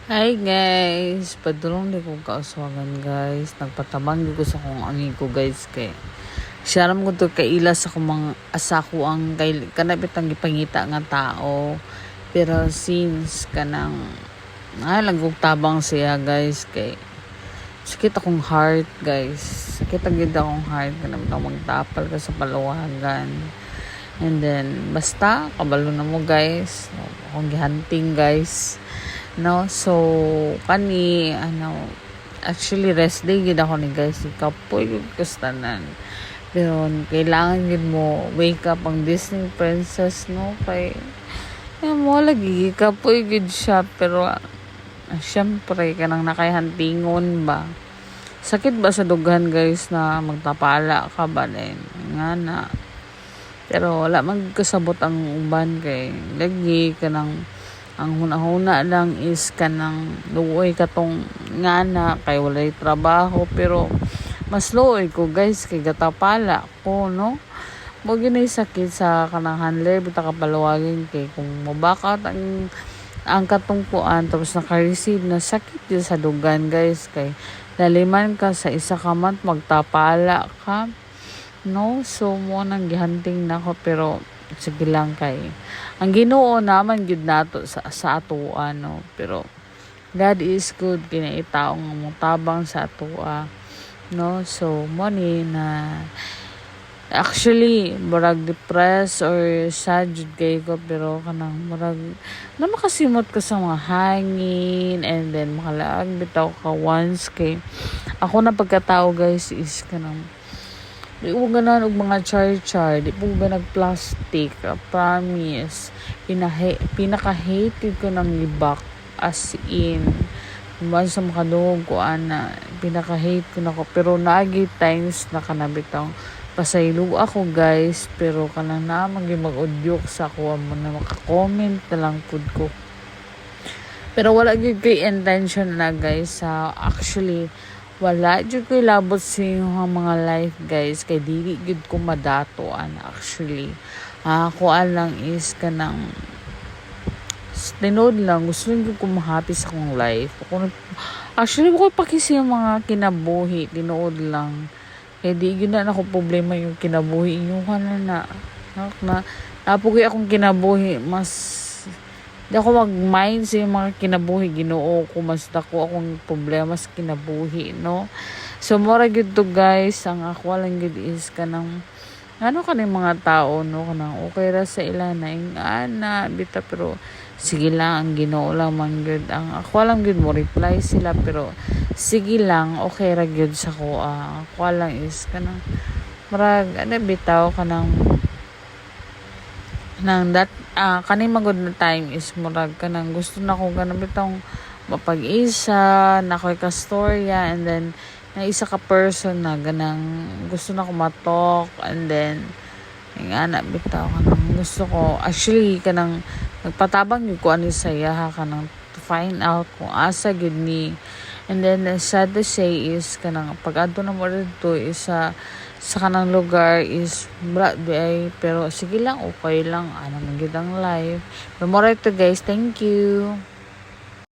Hi guys! Padulong di ko kauswagan guys. Nagpatabang di ko sa kong angin ko guys kay siya ram ko to kaila sa kong mga asako ang kay kanapit ang gipangita nga tao. Pero since kanang lagog tabang siya guys kay sakit akong heart guys. Sakit ang gid akong heart kanang magtapal ka sa paluwagan. And then basta kabalo na mo guys. Akong gihunting guys. No, so actually rest day gid ako ni guys, kapoy gud kastanan, pero kailangan gid mo wake up ang Disney princess, no, kay mo lagi kapoy gid siya, pero syempre kanang nakayhantingon ba, sakit ba sa dugan guys na magtapala ka ba din nga na, pero wala man kasabot ang uban kay lagi kanang ang huna-huna lang is kanang luoy katong ngana kay walay trabaho, pero mas luoy ko guys kay gatapala ko, no, mo ginay sakit sa kanang handler bita kapalawagin kay kung mabakat ang katungkuan tapos naka-receive na sakit din sa dugan guys kay laliman ka sa isa ka month magtapala ka, no, so mo nang gihanting nako, pero sige lang kay ang Ginoo naman gid nato sa atoa, no, pero God is good kinaitaong mo tabang sa atoa, no, so money na actually murag depressed or sad jud kay ko, pero kanang murag na makasimot ka sa mga hangin and then makalaag bitaw ka once kay ako na pagkatao guys is kanang di po ganan og mga char-char, di po ba nag-plastic, promise. Pinaka-hated ko ng libak, as in. Man sa makadungog ko, pinaka-hate ko na ko. Pero naagi times na kanabitang pasaylo ako guys, pero kanang naman yung mag-udyok sa ako, mo na makakomment na lang food ko. Pero wala gyud kay intention na guys, actually wala jud ko labot sa mga life guys kay dili gud ko madatoan actually. Kuan lang is kanang tinod lang gusto lang ko ma-happy sa akong life. Actually ko pakisi yung mga kinabuhi tinuod lang. Kay di gyud na ako problema yung kinabuhi inyuhan na napugi akong kinabuhi, mas di ako mag-mind sa mga kinabuhi Ginoo ko, mas dako akong problema sa kinabuhi, no, so mura gyud to guys, ang ako lang gyud is kanang kaning mga tao, no, kanang okay ra sa ila na ana bita, pero sige lang ang Ginoo lang man gyud ang ako lang gyud mo reply sila, pero sige lang okay ra gyud sa ko, ako lang is kanang murag bitaw kanang nang that kaning magod na time is murag kanang gusto na ko ganang bitong mapag-isa na ko'y kastorya, and then na isa ka person na ganang gusto na ko matalk, and then nga na bitaw kanang gusto ko actually kanang nagpatabang yun ko ano saya kanang to find out kung asa gud ni, and then sad to say is kanang pag adto na mo dito isa sa kanang lugar is wala ay, pero sige lang okay lang, man gid ang life. Pero more to guys, thank you.